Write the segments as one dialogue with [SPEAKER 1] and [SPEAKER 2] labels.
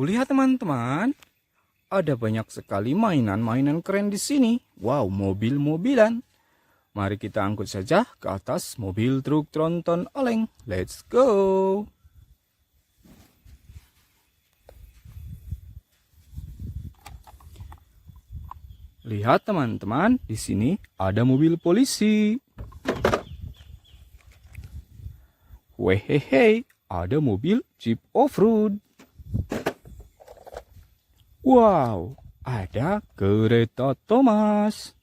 [SPEAKER 1] lihat teman-teman. Ada banyak sekali mainan-mainan keren di sini. Wow, mobil-mobilan. Mari kita angkut saja ke atas mobil truk tronton oleng. Let's go. Lihat teman-teman, di sini ada mobil polisi. Wehehe, ada mobil Jeep Off-Road. Wow, ada kereta Thomas.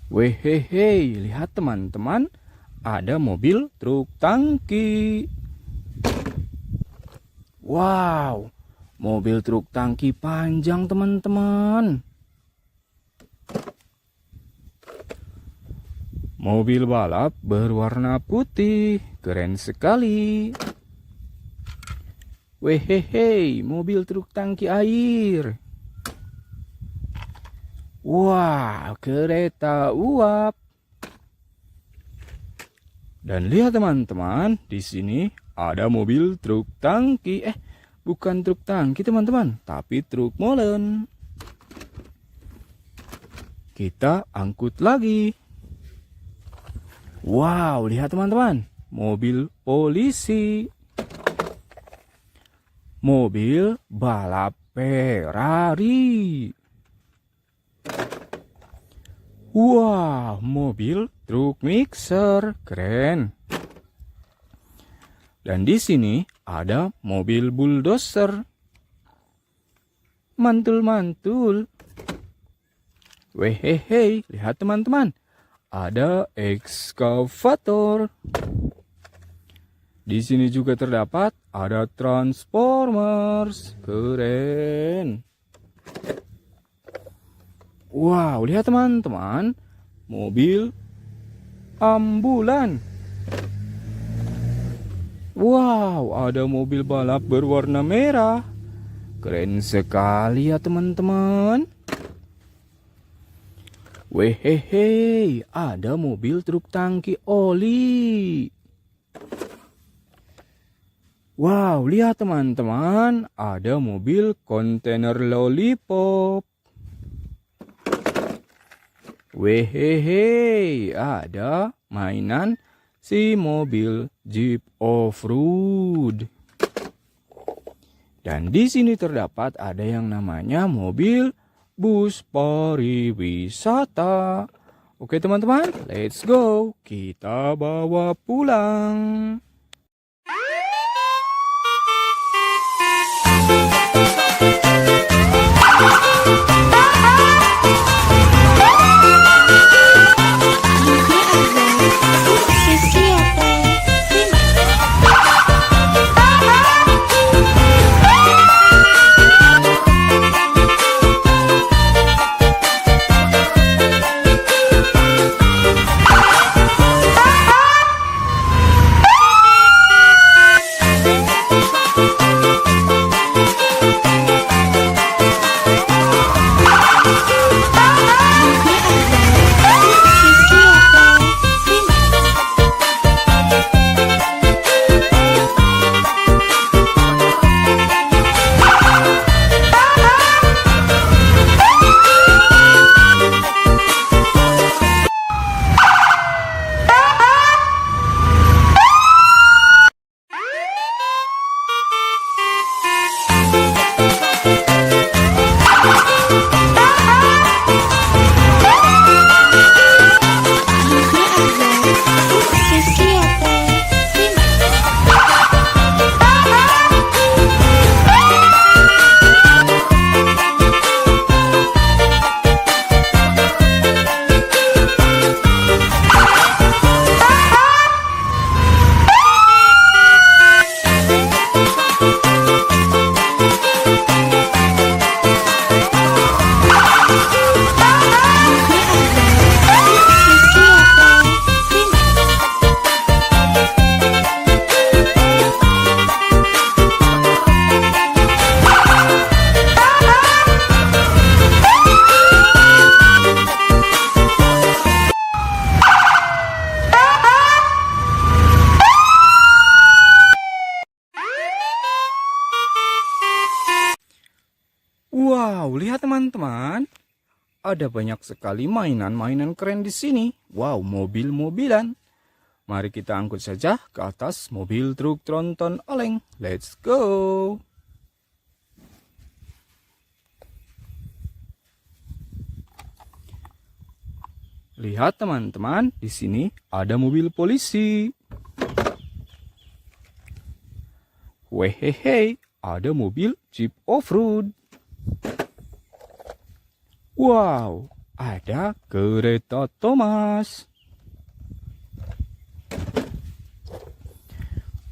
[SPEAKER 1] Wehehe, lihat teman-teman, ada mobil truk tangki. Wow, mobil truk tangki panjang teman-teman. Mobil balap berwarna putih, keren sekali. Wehehe, mobil truk tangki air. Wah, kereta uap. Dan lihat teman-teman, di sini ada mobil truk tangki. Bukan truk tangki teman-teman, tapi truk molen. Kita angkut lagi. Wow, lihat teman-teman, mobil polisi. Mobil balap Ferrari. Wah, mobil truk mixer, keren. Dan di sini ada mobil bulldozer. Mantul-mantul. Wehehe, lihat teman-teman. Ada ekskavator. Di sini juga terdapat ada Transformers. Keren. Wow, lihat teman-teman. Mobil ambulan. Wow, ada mobil balap berwarna merah. Keren sekali ya teman-teman. Wehehe, ada mobil truk tangki oli. Wow, lihat teman-teman, ada mobil kontainer lollipop. Wehehe, ada mainan si mobil Jeep Off-Road. Dan di sini terdapat ada yang namanya mobil bus pariwisata. Oke teman-teman, let's go. Kita bawa pulang. Wow, lihat teman-teman. Ada banyak sekali mainan-mainan keren di sini. Wow, mobil-mobilan. Mari kita angkut saja ke atas mobil truk tronton oleng. Let's go. Lihat teman-teman, di sini ada mobil polisi. Wehehe, ada mobil Jeep Off-Road. Wow, ada kereta Thomas.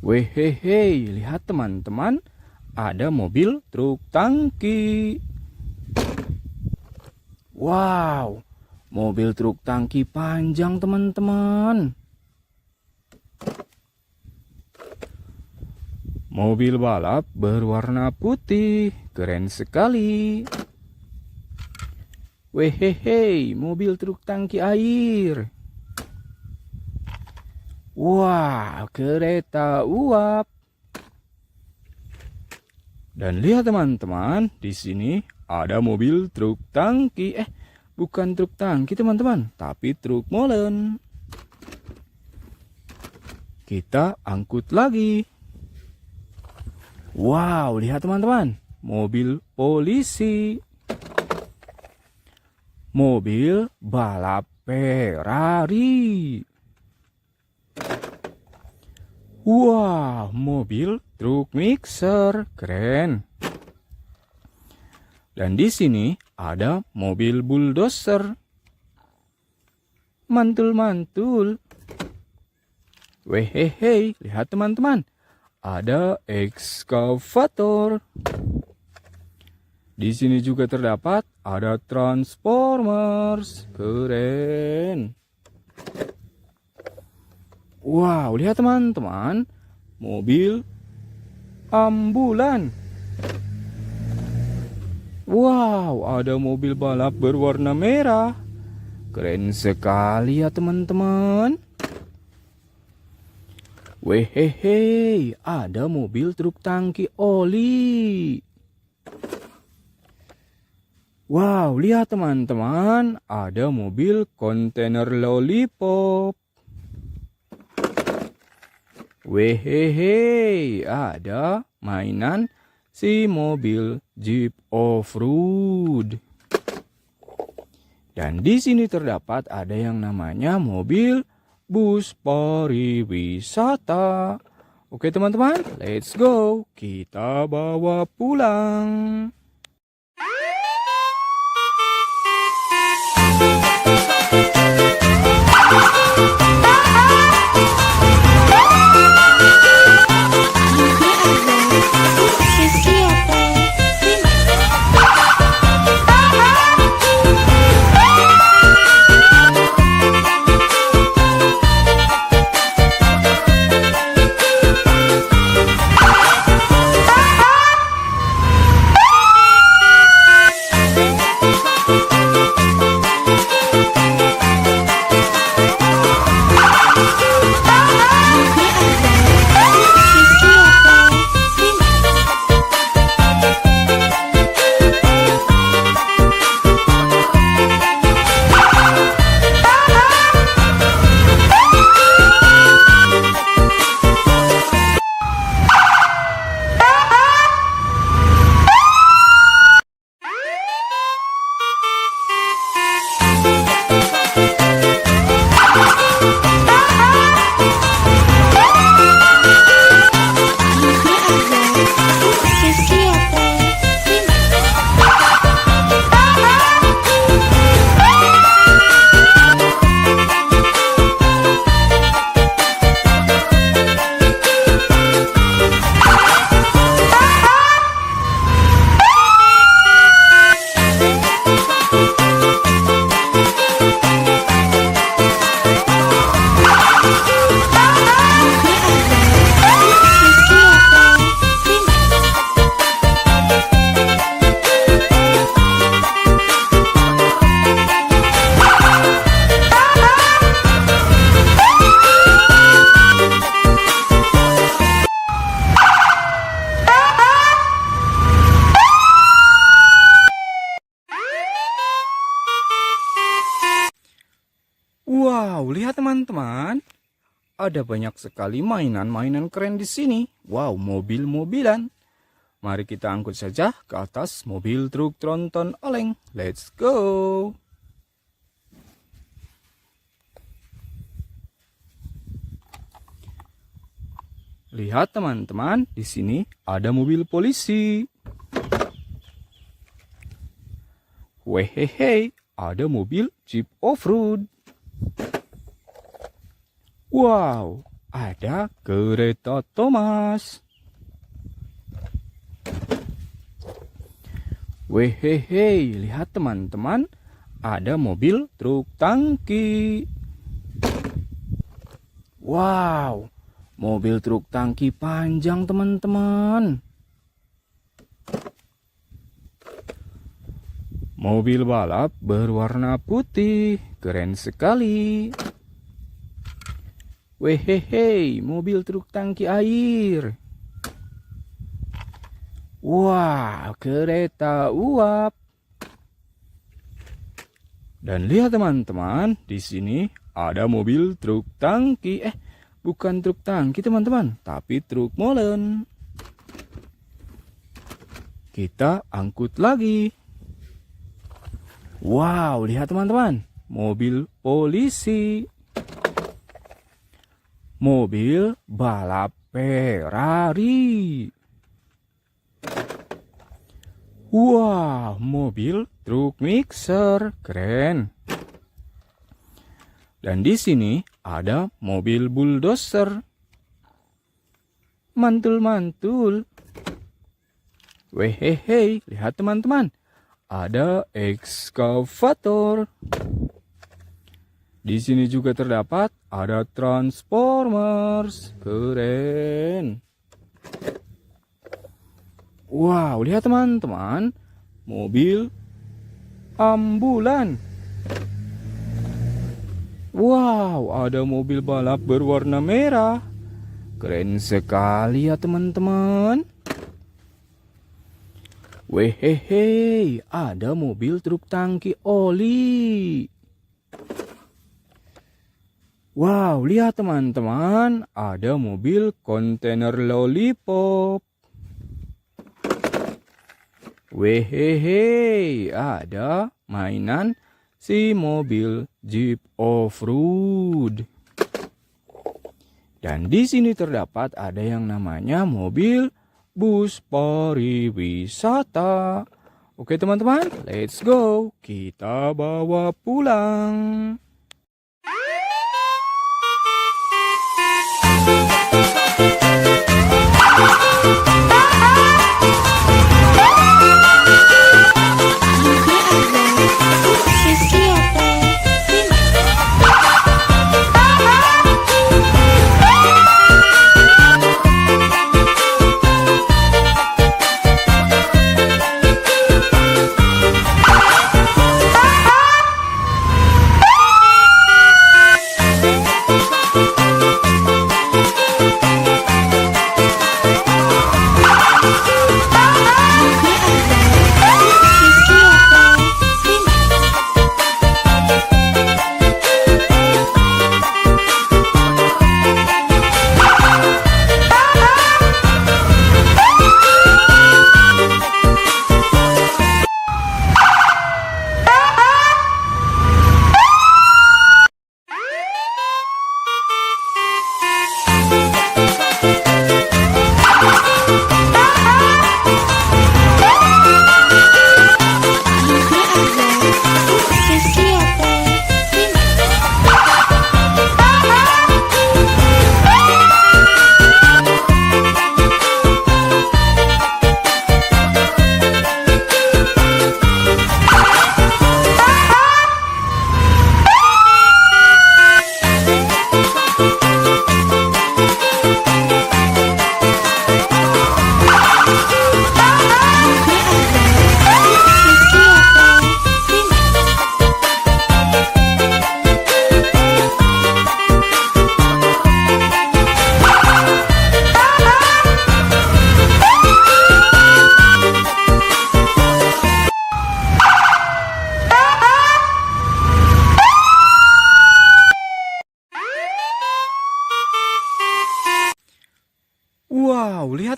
[SPEAKER 1] Wehehe, lihat teman-teman, ada mobil truk tangki. Wow, mobil truk tangki panjang teman-teman. Mobil balap berwarna putih, keren sekali. Wehehe, mobil truk tangki air. Wah, kereta uap. Dan lihat teman-teman, di sini ada mobil truk tangki. Bukan truk tangki teman-teman, tapi truk molen. Kita angkut lagi. Wow, lihat teman-teman, mobil polisi. Mobil balap Ferrari. Wah, mobil truk mixer, keren. Dan di sini ada mobil bulldozer. Mantul-mantul. Wehehe, lihat teman-teman, ada ekskavator. Di sini juga terdapat ada Transformers, keren. Wow, lihat teman-teman, mobil ambulan. Wow, ada mobil balap berwarna merah. Keren sekali ya teman-teman. Wehehe, ada mobil truk tangki oli. Wow, lihat teman-teman, ada mobil kontainer lollipop. Wehehe, ada mainan si mobil Jeep Off-Road. Dan di sini terdapat ada yang namanya mobil bus pariwisata. Oke teman-teman, let's go. Kita bawa pulang. lihat teman-teman, ada banyak sekali mainan-mainan keren di sini. Wow, mobil-mobilan. Mari kita angkut saja ke atas mobil truk tronton oleng. Let's go. Lihat teman-teman, di sini ada mobil polisi. Wehehe, ada mobil Jeep Off-Road. Wow, ada kereta Thomas. Wehehe, lihat teman-teman, ada mobil truk tangki. Wow, mobil truk tangki panjang teman-teman. Mobil balap berwarna putih, keren sekali. Wehehe, mobil truk tangki air. Wah, kereta uap. Dan lihat teman-teman, di sini ada mobil truk tangki. Bukan truk tangki teman-teman, tapi truk molen. Kita angkut lagi. Wow, lihat teman-teman, mobil polisi. Mobil balap Ferrari. Wow, mobil truk mixer, keren. Dan di sini ada mobil bulldozer. Mantul-mantul. Wehehe, lihat teman-teman. Ada ekskavator. Di sini juga terdapat ada Transformers. Keren. Wow, lihat teman-teman. Mobil ambulan. Wow, ada mobil balap berwarna merah. Keren sekali ya teman-teman. Wehehe, ada mobil truk tangki oli. Wow, lihat teman-teman, ada mobil kontainer lollipop. Wehehe, ada mainan si mobil Jeep Off-Road. Dan di sini terdapat ada yang namanya mobil bus pariwisata. Oke teman-teman, let's go. Kita bawa pulang.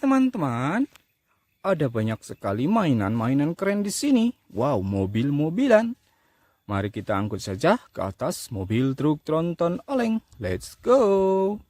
[SPEAKER 1] teman-teman, ada banyak sekali mainan-mainan keren di sini. Wow, mobil-mobilan. Mari kita angkut saja ke atas mobil truk tronton oleng. Let's go!